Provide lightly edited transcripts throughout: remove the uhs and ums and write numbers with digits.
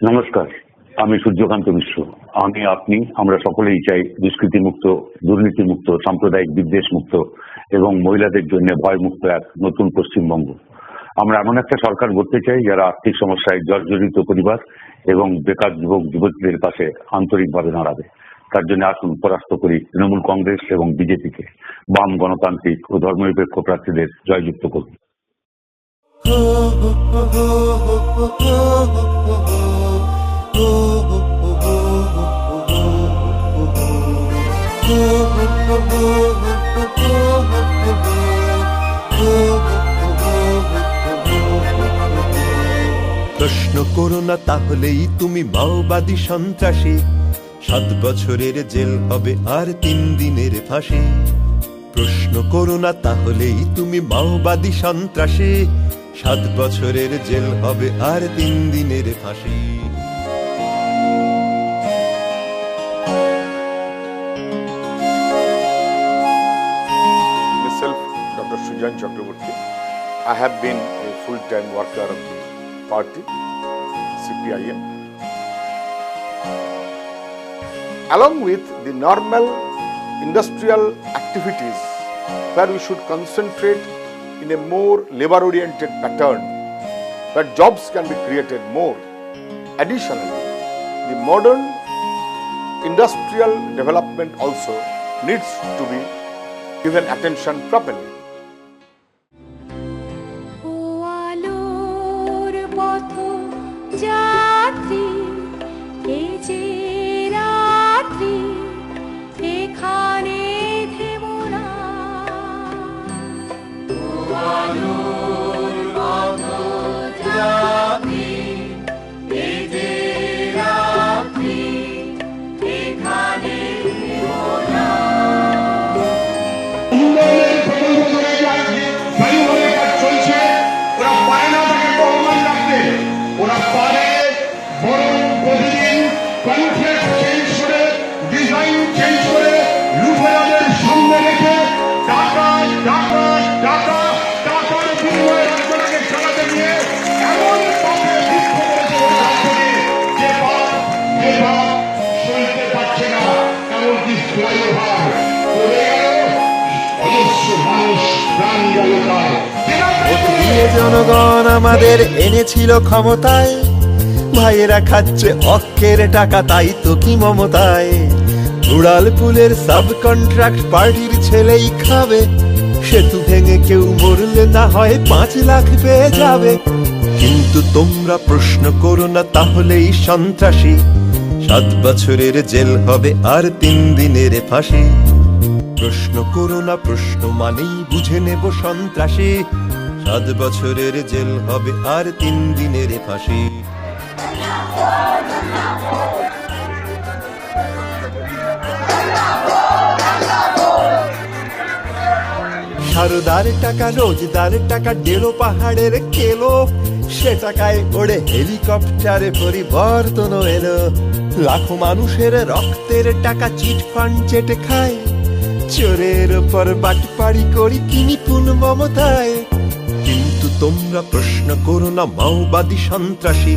নমস্কার, আমি সূর্যকান্ত মিশ্র। আমি, আপনি, আমরা সকলেই চাই দুষ্কৃতিমুক্ত, দুর্নীতিমুক্ত, সাম্প্রদায়িক বিদ্বেষ মুক্ত এবং মহিলাদের জন্য ভয়মুক্ত এক নতুন পশ্চিমবঙ্গ। আমরা এমন একটা সরকার গড়তে চাই যারা আর্থিক সমস্যায় জর্জরিত পরিবার এবং বেকার যুবক যুবতীদের পাশে আন্তরিকভাবে দাঁড়াবে। তার জন্য আসুন পরাস্ত করি তৃণমূল কংগ্রেস এবং বিজেপিকে। বাম, গণতান্ত্রিক ও ধর্মনিরপেক্ষ প্রার্থীদের জয়যুক্ত করুন। প্রশ্ন করো না তাহলেই তুমি মাওবাদী সন্ত্রাসী, 7 বছরের জেল হবে আর 3 দিনের ফাঁসি। প্রশ্ন করো না তাহলেই তুমি মাওবাদী সন্ত্রাসী, 7 বছরের জেল হবে আর 3 দিনের ফাঁসি। Myself, Dr. Sujan Chakraborty. I have been a full-time worker of the party, CPIM. Along with the normal industrial activities where we should concentrate in a more labor-oriented pattern, where jobs can be created more. Additionally, the modern industrial development also needs to be given attention properly. ও আলোর পথ যাত্রী, এই যে রাত্রি, এখানে থেমো না। ও আলোর পথ যাত্রী, এই যে রাত্রি, এখানে থেমো না। ওরা পারে বরং প্রতিদিন কনফ্লেক্ট চেঞ্জ করে, ডিজাইন চেঞ্জ করে, লুফেরাদের সামনে রেখে টাকা টাকা টাকা টাকার বিনিময়ে রাজ্যটাকে চালাতে নিয়ে এমন পথে বিক্ষ করেছে রাজ্যকে যে বাপ সইতে পারছে না। এমনকি ফ্লাইওভার করে গেল, অজস্র মানুষ প্রাণ গেল তার। দিয়ে জনগণ আমাদের এনেছিল ক্ষমতায়, ভাইয়েরা খাচ্ছে অক্কের টাকা, তাই তো কি মমতায়। উড়ালপুলের সাব কন্ট্রাক্ট পার্টির ছেলেই খাবে, সেতু ভেঙে কেউ মরলে না হয় 5 লাখ পেয়ে যাবে। কিন্তু তোমরা প্রশ্ন করো না তাহলেই সন্ত্রাসী, 7 বছরের জেল হবে আর 3 দিনের ফাঁসি। প্রশ্ন করো না, প্রশ্ন মানেই বুঝে নেব সন্ত্রাসী, 7 বছরের জেল হবে আর 3 দিনের ফাঁসি। সারদার টাকা, রোজদার টাকা, ডেলো পাহাড়ের কেলো, সে টাকায় ওড়ে হেলিকপ্টারে পরিবর্তন এলো। লাখো মানুষের রক্তের টাকা চিট ফান্ড চেটে খায়, চোরের ওপর বাটপাড়ি করি কি নিপুণ মমতায়। কিন্তু তোমরা প্রশ্ন করো না মাওবাদী সন্ত্রাসী,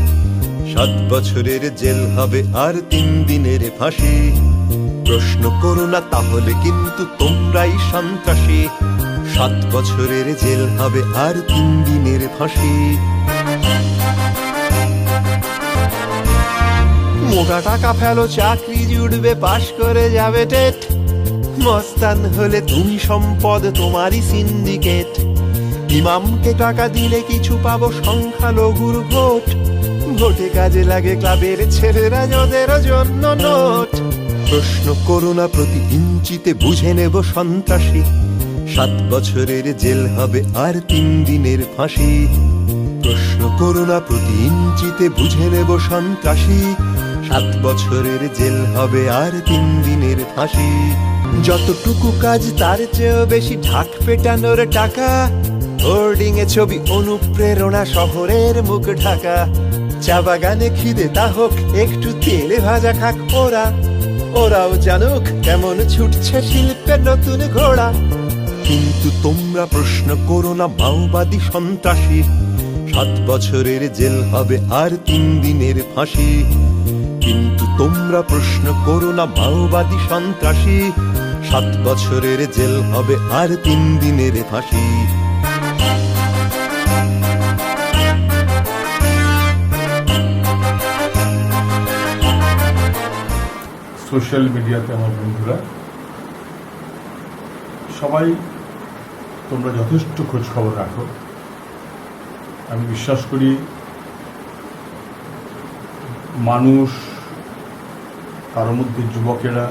7 বছরের জেল হবে আর 3 দিনের ফাঁসি। প্রশ্ন করো না তাহলে কিন্তু তোমরাই সন্ত্রাসী, 7 বছরের জেল হবে আর 3 দিনের ফাঁসি। মোটা টাকা ফেলো, চাকরি জুড়বে, পাশ করে যাবে টেট। মস্তান হলে তুমি সম্পদ, তোমারই সিন্ডিকেট। ইমামকে টাকা দিলে কিছু পাবো, সংখ্যালঘুর ভোট। ভোটে কাজে লাগে ক্লাবের ছেলেরা, যাদের জন্য নোট। প্রশ্ন করো না, প্রতি ইঞ্চিতে বুঝে নেব সন্ত্রাসী, 7 বছরের জেল হবে আর 3 দিনের ফাঁসি। প্রশ্ন করো না, প্রতি ইঞ্চিতে বুঝে নেব সন্ত্রাসী, 7 বছরের জেল হবে আর 3 দিনের ফাঁসি। যতটুকু কাজ তার চেয়েও বেশি ঢাক পেটানোর টাকা, হোর্ডিং এ ছবি অনুপ্রেরণা, শহরের মুখ ঢাকা। চা বাগানে খিদে তা হোক, একটু তেলে ভাজা খাক ওরাও জানুক কেমন ছুটছে শিল্পের নতুন ঘোড়া। কিন্তু তোমরা প্রশ্ন করো না মাওবাদী সন্ত্রাসী, 7 বছরের জেল হবে আর 3 দিনের ফাঁসি। কিন্তু তোমরা প্রশ্ন করো না মাওবাদী সন্ত্রাসী, 7 বছরের জেল হবে আর 3 দিনের ফাঁসি। সোশ্যাল মিডিয়াতে আমার বন্ধুরা সবাই তোমরা যথেষ্ট খোঁজ খবর রাখো। আমি বিশ্বাস করি মানুষ, কারোর মধ্যে যুবকেরা,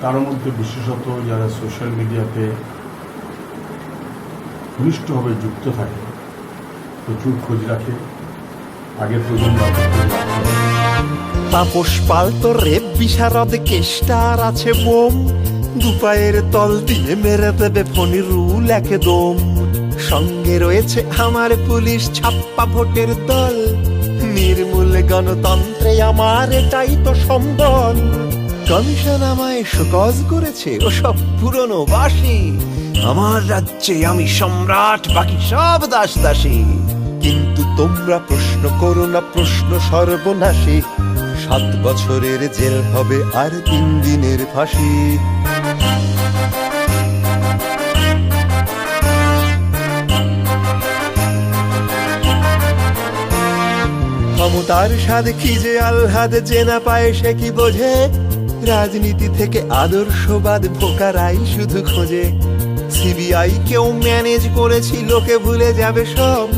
কারোর মধ্যে বিশেষত যারা সোশ্যাল মিডিয়াতে ঘনিষ্ঠভাবে যুক্ত থাকে, প্রচুর খোঁজ রাখে, আগের প্রজন্ম তাপস পাল তো রেপ বিশারদ কেষ্টার আছে বোম, দুপায়ের তল দিয়ে মেরে দেবে ফণি রুল একদম। সঙ্গে রয়েছে আমার পুলিশ ছাপ্পা ভোটের দল, নির্মূল গণতন্ত্রে আমার এটাই তো সম্বল। কমিশন আমায় শোকজ করেছে ওসব পুরনো বাসি, আমার রাজ্যে আমি সম্রাট, বাকি সব দাস দাসী। কিন্তু তোমরা প্রশ্ন করো না প্রশ্ন সর্বনাশী, 7 বছরের জেল হবে আর 3 দিনের ফাঁসি। ক্ষমতার স্বাদ কি যে আহ্লাদ, যে না পায় সে কি বোঝে, রাজনীতি থেকে আদর্শবাদ ভোকারাই শুধু খোঁজে। সিবিআই কেউ ম্যানেজ করেছি, লোকে ভুলে যাবে সব,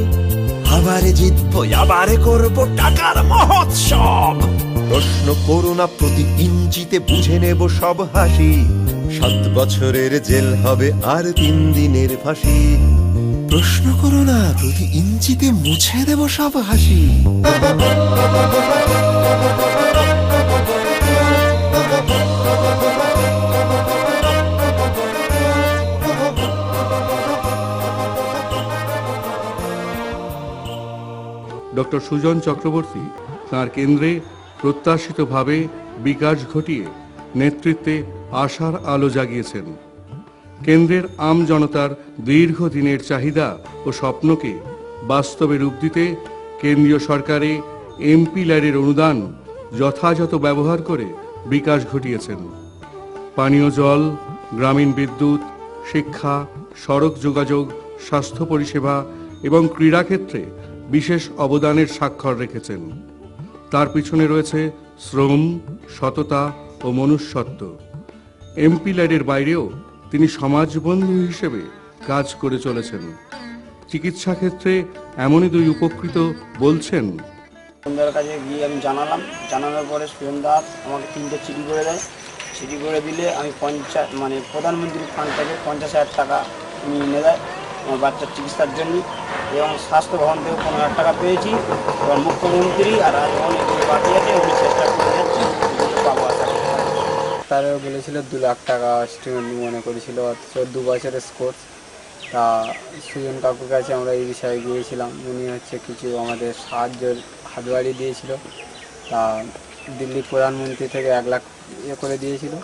আবারে জিতবো আবারে করবো টাকার মহোৎসব। প্রশ্ন করো না প্রতি ইঞ্চিতে বুঝে নেব সব হাসি, 7 বছরের জেল হবে আর 3 দিনের ফাঁসি। প্রশ্ন করো না প্রতি ইঞ্চিতে মুছে দেব সব হাসি। ডক্টর সুজন চক্রবর্তী তাঁর কেন্দ্রে প্রত্যাশিতভাবে বিকাশ ঘটিয়ে নেতৃত্বে আশার আলো জাগিয়েছেন। কেন্দ্রের আম জনতার দীর্ঘদিনের চাহিদা ও স্বপ্নকে বাস্তবে রূপ দিতে কেন্দ্রীয় সরকারে এমপি ল্যাডের অনুদান যথাযথ ব্যবহার করে বিকাশ ঘটিয়েছেন। পানীয় জল, গ্রামীণ বিদ্যুৎ, শিক্ষা, সড়ক যোগাযোগ, স্বাস্থ্য পরিষেবা এবং ক্রীড়াক্ষেত্রে বিশেষ অবদানের স্বাক্ষর রেখেছেন। তার পিছনে রয়েছে শ্রম, সততা ও মনুষ্যত্ব। এমপি ল্যাডের বাইরেও তিনি সমাজবন্ধু হিসেবে কাজ করে চলেছেন। চিকিৎসা ক্ষেত্রে এমনই 2 উপকৃত বলছেন, সুজনদার কাছে গিয়ে আমি জানানোর পরে সুজনদা আমাকে 3টে চিঠি করে দেয়। চিঠি করে দিলে আমি প্রধানমন্ত্রী ফান্ড থেকে 50,000 টাকা নিয়ে দেয় আমার বাচ্চার চিকিৎসার জন্য, এবং স্বাস্থ্য ভবন থেকে 15,000 টাকা পেয়েছি। এবার মুখ্যমন্ত্রী আর যখন এগুলো বাকি আছে উনি চেষ্টা করে যাচ্ছি পাবো আশা করি। তারাও বলেছিল 2 লাখ টাকা স্টুডেন্ট মনে করেছিল, অথচ 2 বছরের কোর্স। তা সুজন কাকুর কাছে আমরা এই বিষয়ে গিয়েছিলাম, উনি কিছু আমাদের সাহায্যের হাত বাড়িয়ে দিয়েছিল। তা দিল্লির প্রধানমন্ত্রী থেকে 1 লাখ করে দিয়েছিল,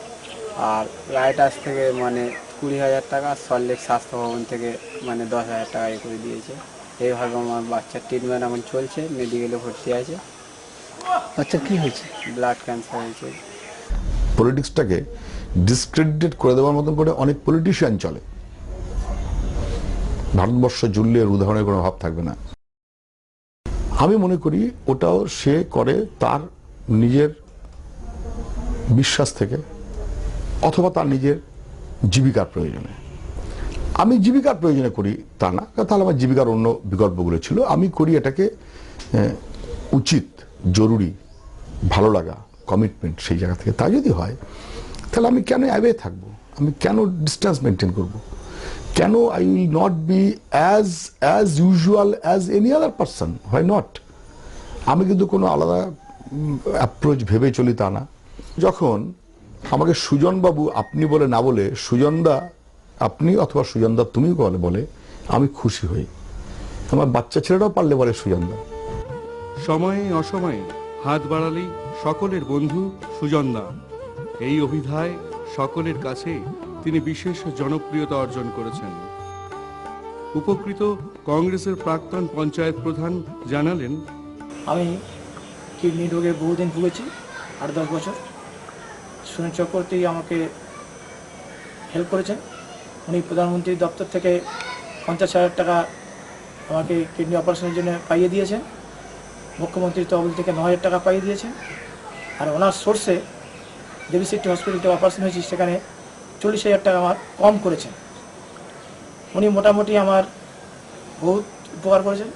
আর রাইটার্স থেকে 20,000 টাকা, সল্টলেক স্বাস্থ্য ভবন থেকে 10,000 টাকা করে দিয়েছে। এইভাবে আমার বাচ্চার ট্রিটমেন্ট এখন চলছে, মেডিকেলে ভর্তি আছে। বাচ্চার কী হয়েছে? ব্লাড ক্যান্সার হয়েছে। পলিটিক্সটাকে ডিসক্রেডিটেড করে দেওয়ার মতন করে অনেক পলিটিশিয়ান চলে। ভারতবর্ষ জুড়লে এর উদাহরণের কোনো ভাব থাকবে না। আমি মনে করি ওটাও সে করে তার নিজের বিশ্বাস থেকে, অথবা তার নিজের জীবিকার প্রয়োজনে। আমি জীবিকার প্রয়োজনে করি তা না, তাহলে আমার জীবিকার অন্য বিকল্পগুলো ছিল। আমি করি এটাকে উচিত, জরুরি, ভালো লাগা, কমিটমেন্ট সেই জায়গা থেকে। তা যদি হয় তাহলে আমি কেন অ্যাওয়ে থাকবো? আমি কেন ডিস্টেন্স মেনটেন করব? কেন I will not be as usual as any other person? Why not? আমি কিন্তু কোনো আলাদা অ্যাপ্রোচ ভেবে চলি তা না। যখন আমাকে সুজনবাবু আপনি বলে না বলে সুজনদা আপনি অথবা সুজনদা তুমি বলে আমি খুশি হই। আমার বাচ্চা ছেলেটাও পারলে বলে সুজনদা। সময়ে অসময়ে হাত বাড়ালেই সকলের বন্ধু সুজনদা। এই অভিধায় সকলের কাছে তিনি বিশেষ জনপ্রিয়তা অর্জন করেছেন। উপকৃত কংগ্রেসের প্রাক্তন পঞ্চায়েত প্রধান জানালেন, আমি কিডনি রোগে বহুদিন ভুগেছি, 8-10 বছর। সুনীল চক্রবর্তী আমাকে হেল্প করেছেন। উনি প্রধানমন্ত্রী দপ্তর থেকে 50,000 টাকা আমাকে কিডনি অপারেশনের জন্য পাইয়ে দিয়েছেন। মুখ্যমন্ত্রীর তহবিল থেকে 9,000 টাকা পাইয়ে দিয়েছেন। আর ওনার সোর্সে দেবী সিটি হসপিটালতে অপারেশন হয়েছি, সেখানে 40,000 টাকা আমার কম করেছেন। উনি মোটামুটি আমার বহুত উপকার করেছেন।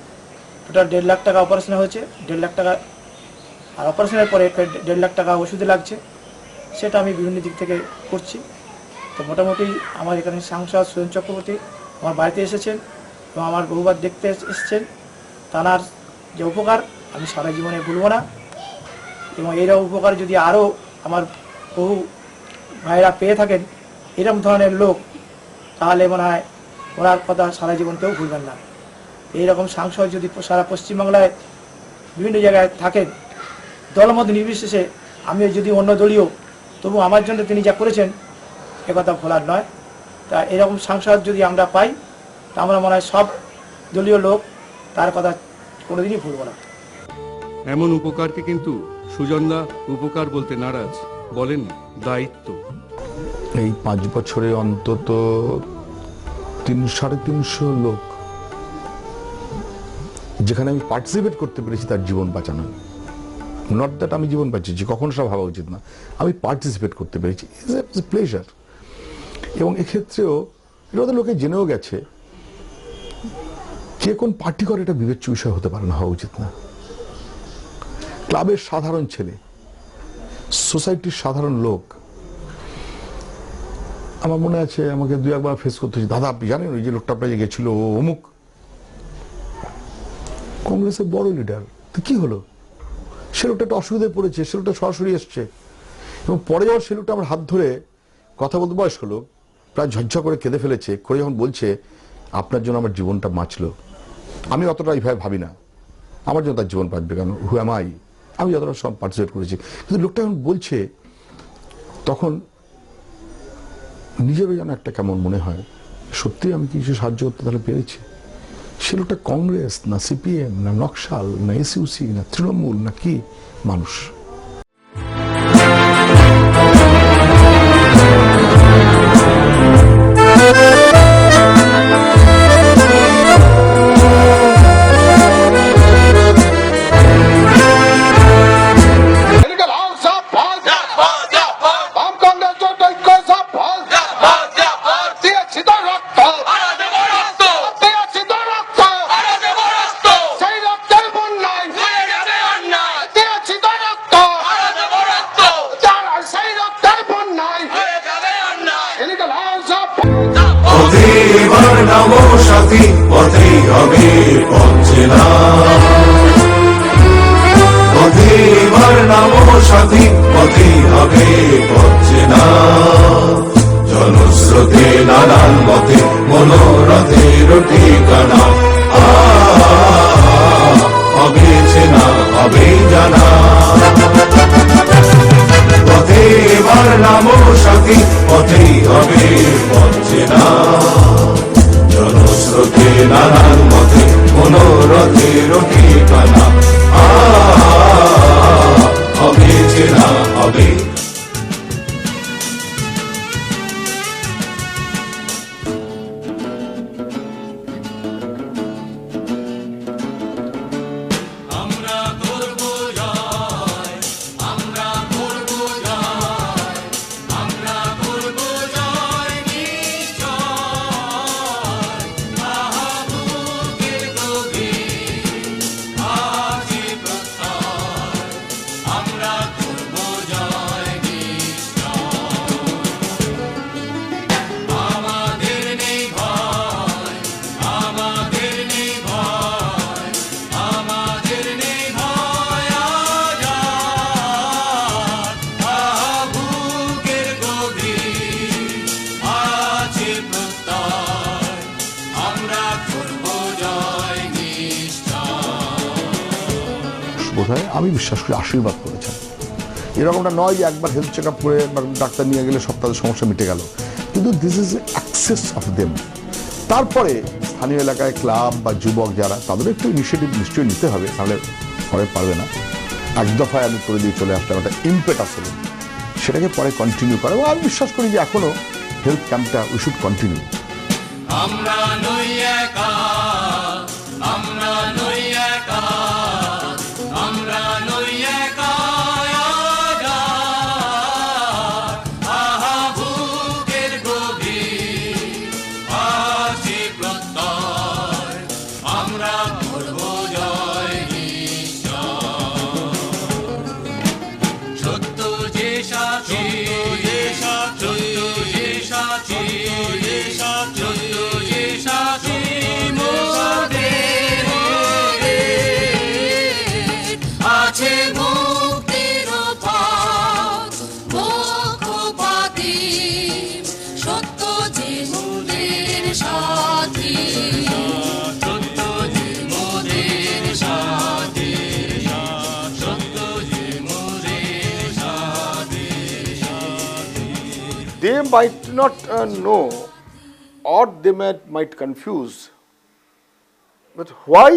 টোটাল 1.5 লাখ টাকা অপারেশন হয়েছে, 1.5 লাখ টাকা, আর অপারেশনের পরে 1.5 লাখ টাকা ওষুধে লাগছে, সেটা আমি বিভিন্ন দিক থেকে করছি। তো মোটামুটি আমার এখানে সাংসদ সুজন চক্রবর্তী আমার বাড়িতে এসেছেন এবং আমার বহুবার দেখতে এসেছেন। তাঁর যে উপকার আমি সারা জীবনে ভুলব না, এবং এইরকম উপকার যদি আরও আমার বহু ভাইরা পেয়ে থাকেন, এরকম ধরনের লোক, তাহলে মনে হয় ওনার কথা সারা জীবন কেউ ভুলবেন না। এইরকম সাংসদ যদি সারা পশ্চিমবাংলায় বিভিন্ন জায়গায় থাকেন, দলমত নির্বিশেষে, আমিও যদি অন্য দলীয়, তবু আমার জন্য তিনি যা করেছেন একথা ভোলার নয়। তা এরকম সাংসদ যদি আমরা পাই, তা আমরা মনে হয় সব দলীয় লোক তার কথা কোনোদিনই ভুলব না। এমন উপকারকে কিন্তু সুজনদা উপকার বলতে নারাজ, বলেন দায়িত্ব। এই 5 বছরে অন্তত 300-350 লোক যেখানে আমি পার্টিসিপেট করতে পেরেছি তার জীবন বাঁচানো। নট দ্যাট আমি জীবন বাঁচিয়েছি, কখনো সব ভাবা উচিত না, আমি পার্টিসিপেট করতে পেরেছি, ইটস এ প্লেজার। এবং এক্ষেত্রেও এটা লোকে জেনেও গেছে, কে কোন পার্টি করে এটা বিবেচ্য বিষয় হতে পারে না, হওয়া উচিত না। ক্লাবের সাধারণ ছেলে, সোসাইটির সাধারণ লোক, আমার মনে আছে আমাকে 2-1 ফেস করতে হয়েছে, দাদা আপনি জানেন ওই যে লোকটা আপনার গেছিল ও অমুক, কংগ্রেসের বড় লিডার, তো কি হলো? সে লোকটা একটা অসুবিধায় পড়েছে, সে লোকটা সরাসরি এসছে, এবং পরে যখন সে লোকটা আমার হাত ধরে কথা বলতে বয়স হলো, প্রায় ঝরঝর করে কেঁদে ফেলেছে, করে যখন বলছে আপনার জন্য আমার জীবনটা বাঁচলো, আমি অতটা এইভাবে ভাবি না, আমার জন্য তার জীবন বাঁচবে কেন, হু এম আই, আমি যতটা সব পার্টিসিপেট করেছি। কিন্তু লোকটা যখন বলছে, তখন নিজেরও যেন একটা কেমন মনে হয়, সত্যি আমি কিছু সাহায্য করতে তাহলে পেরেছি। সে লোকটা কংগ্রেস না সিপিএম না নকশাল না এসইউসি না তৃণমূল না কি মানুষ। এদিকে লাল সাপ ফল বাম কংগ্রেস জোট ঐক্য সাপ ফল দিয়েছি তো রক্ত, দিয়েছি তো রক্ত, সেই রক্তের বন্যায় দিয়েছি তো রক্ত, যারা সেই রক্তের বন্যায় এদিকে লাল সাপ এবার নবো সাথী পথেই হবে পৌঁছেনা, এবার নবো সাথী পথেই হবে পৌঁছেনা, জনস্রোতে নানান মতে মনোরথের ঠিকানা, হবে চেনা হবে জানা, পথে এবার নামো সাথী পথেই হবে পৌঁছেনা, জনস্রোতে নানান মতে মনোরথের ঠিকানা, হবে চেনা হবে। বোধহয় আমি বিশ্বাস করি আশীর্বাদ করেছেন। এরকমটা নয় যে একবার হেলথ চেক আপ করে ডাক্তার নিয়ে গেলে সব তাদের সমস্যা মিটে গেল, কিন্তু this is access of them, তারপরে স্থানীয় এলাকায় ক্লাব বা যুবক যারা, তাদের একটু ইনিশিয়েটিভ নিশ্চয়ই নিতে হবে, তাহলে পরে পারবে না। এক দফায় আমি করে দিয়ে চলে আসলাম, একটা ইম্পেটাস হলো, সেটাকে পরে কন্টিনিউ করে। এবং আমি বিশ্বাস করি যে এখনো হেলথ ক্যাম্পটা উই শুড কন্টিনিউ। আমরা নই একা, আমরা নই একা, আমরা নই একা, আহা বুকের গভীর আছে প্রত্যয়, আমরা করব জয় নিশ্চয়। সত্য যে সাথী, সত্য যে সাথী, সত্য যে সাথী মোদের আছে মুক্তির পথ পক্ষপাতী, সত্য যে মোদের সাথী, সত্য যে মোদের সাথী, সত্য যে মোদের সাথী। They might not know, or they might confuse, but why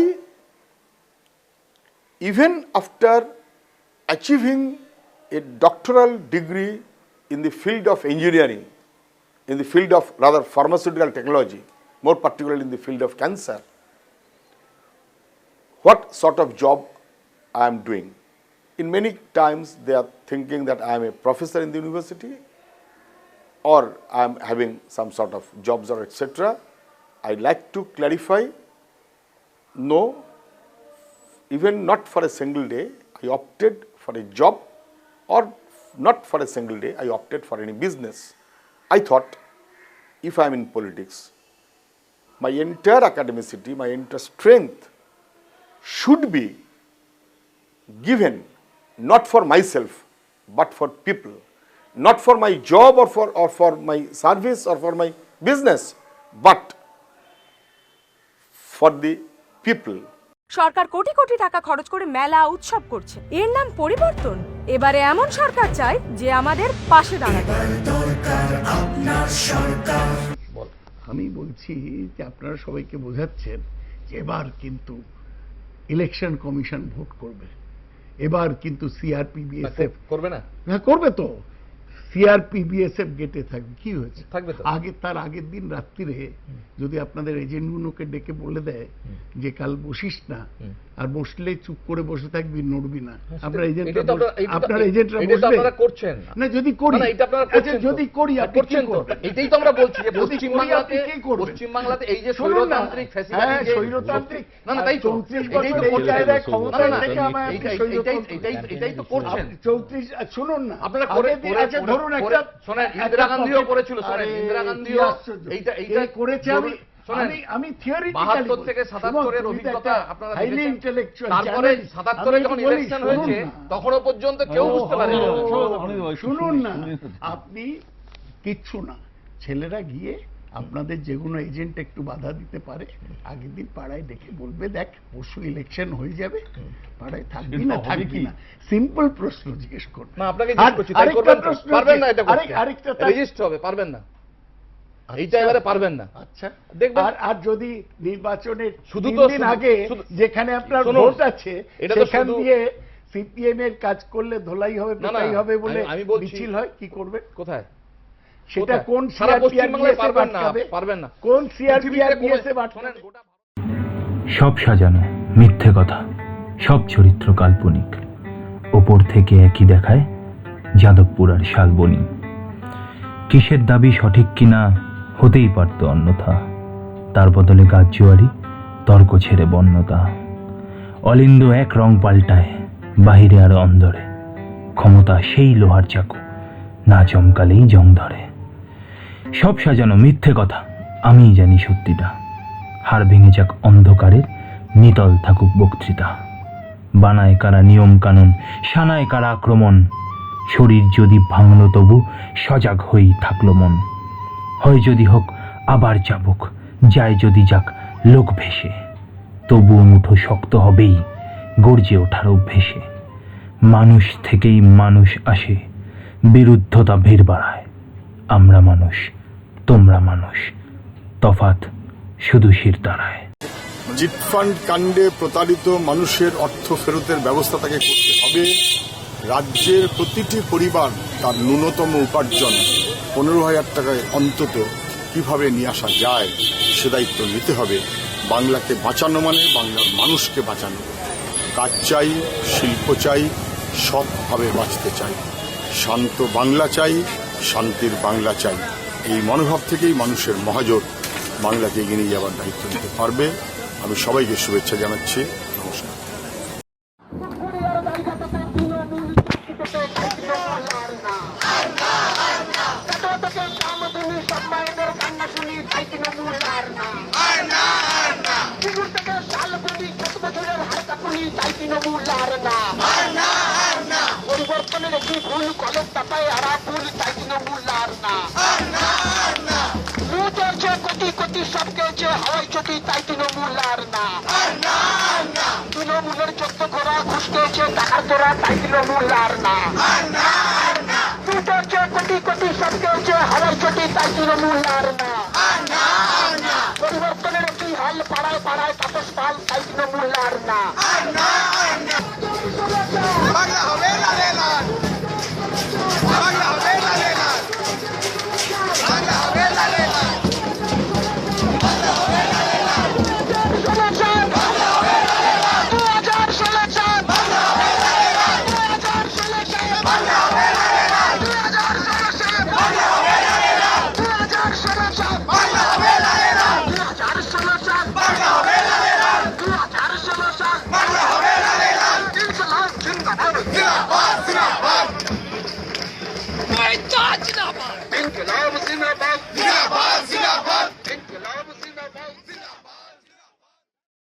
even after achieving a doctoral degree in the field of engineering, in the field of rather pharmaceutical technology, more particularly in the field of cancer, what sort of job I am doing? In many times they are thinking that I am a professor in the university, or I am having some sort of jobs or etc. I like to clarify, no, even not for a single day I opted for a job, or not for a single day I opted for any business. I thought if I am in politics, my entire academicity, my entire strength should be given not for myself but for people, not for my job or for my service or for my business, but for the people. সরকার কোটি কোটি টাকা খরচ করে মেলা উৎসব করছে, এর নাম পরিবর্তন? এবারে এমন সরকার চাই যে আমাদের পাশে দাঁড়াবে। আমি বলছি যে আপনারা সবাইকে বোঝাচ্ছেন যে এবার কিন্তু ইলেকশন কমিশন ভোট করবে, এবার কিন্তু সিআরপি বিএসএফ করবে না? হ্যাঁ করবে তো, সিআরপি বিএসএফ গেটে থাকবে। কি হয়েছে? থাকবে তো। তার আগের দিন রাত্রিরে যদি আপনাদের এজেন্টগুলোকে ডেকে বলে দেয় যে কাল বসিস না, আর বসলে চুপ করে বসে থাকবি, নড়বি না, আপনার এজেন্টরা বসবে করছেন না? যদি করি, আচ্ছা যদি করি আপনি কি করবেন? এটাই তো আমরা বলছি যে পশ্চিমবাংলাতে এই যে স্বৈরতান্ত্রিক ফ্যাসিলিটি, স্বৈরতান্ত্রিক না না, তাই 34 বছর এই জায়গায় ক্ষমতা থেকে আমায় এটাই তো করছেন। 34 শুনুন না, আপনারা করে আচ্ছা ধরুন একটা শোনেন, ইন্দিরা গান্ধীও করেছিল, শোনেন ইন্দিরা গান্ধীও এইটা করেছে। আমি থিওরিটিক্যালি 72 থেকে 77 এর অভিজ্ঞতা আপনারা হাইলি ইন্টেলেকচুয়াল, তারপরে 77 এ যখন ইলেকশন হয়েছে তখনও পর্যন্ত কেউ বুঝতে পারেনি। শুনুন না, আপনি কিচ্ছু না, ছেলেরা গিয়ে আপনাদের যে কোনো এজেন্ট একটু বাধা দিতে পারে, আগের দিন পাড়ায় ডেকে বলবে দেখ পরশু ইলেকশন হয়ে যাবে, পাড়ায় থাকবি না থাকবি না, সিম্পল প্রশ্ন জিজ্ঞেস করবে। না আপনাকে জিজ্ঞেস করছি, তাই করবেন? পারবেন না, এটা আরেকটা রেজিস্টার হবে, পারবেন না, এইটা এবারে পারবেন না। আচ্ছা দেখবেন। আর যদি নির্বাচনের শুধু দিন আগে যেখানে আপনার ভোট আছে সেখান দিয়ে সিপিএম এর কাজ করলে ধোলাই হবে, পেটাই হবে বলে মিছিল হয়, কি করবে? কোথায় সেটা? কোন পারবেন না, কোন সব সাজানো মিথ্যে কথা, সব চরিত্র কাল্পনিক, ওপর থেকে একই দেখায় যাদবপুর আর শালবনী। কিসের দাবি সঠিক কিনা হতেই পারত অন্যথা, তার বদলে গাছজুয়ারি, তর্ক ছেড়ে বন্যতা। অলিন্দ এক রং পাল্টায় বাহিরে আর অন্দরে, ক্ষমতা সেই লোহার চাকু, না চমকালেই জং ধরে। সব সাজানো মিথ্যে কথা, আমিই জানি সত্যিটা, হাড় ভেঙে যাক অন্ধকারের, নিতল থাকুক বক্তৃতা। বানায় কারা নিয়ম কানুন, সানায় কারা আক্রমণ, শরীর যদি ভাঙল তবু সজাগ হয়েই থাকলো মন। হয় যদি হোক আবার চাবুক, যায় যদি যাক লোক ভেসে, তবুও মুঠো শক্ত হবেই গর্জে ওঠার অভ্যেসে। মানুষ থেকেই মানুষ আসে, বিরুদ্ধতা ভিড় বাড়ায়। আমরা মানুষ, তোমরা মানুষ, তফাৎ শুধু শিরদাঁড়ায়। চিটফান্ড কাণ্ডে প্রতারিত মানুষের অর্থ ফেরতের ব্যবস্থা তাকে করতে হবে। রাজ্যের প্রতিটি পরিবার তার ন্যূনতম উপার্জন 15,000 টাকায় অন্তত কিভাবে নিয়ে আসা যায় সে দায়িত্ব নিতে হবে। বাংলাকে বাঁচানো মানে বাংলার মানুষকে বাঁচানো। কাজ চাই, শিল্প চাই, সৎভাবে বাঁচতে চাই, শান্ত বাংলা চাই, শান্তির বাংলা চাই। এই মনোভাব থেকেই মানুষের মহাজোট বাংলাকে এগিয়ে নিয়ে যাওয়ার দায়িত্ব নিতে পারবে। আমি সবাইকে শুভেচ্ছা জানাচ্ছি। নমস্কার। পরিবর্তনের একটি ভুল কলম তাপায় আর ভুল তাই তৃণমূলার না। কোটি কোটি সব কেছে হাওয়াই চটি তাই তৃণমূলার না। তৃণমূলের চোদ্দ ঘোড়া ঘুষ খেয়েছে টাকার তোরা তাই তৃণমূলার না। কোটি কোটি সব কেছে হাওয়াই চটি তাই তৃণমূলার না। পরিবর্তনের একটি হাল পাড়ায় পাড়ায় তাপস পাল তাই তৃণমূলার না।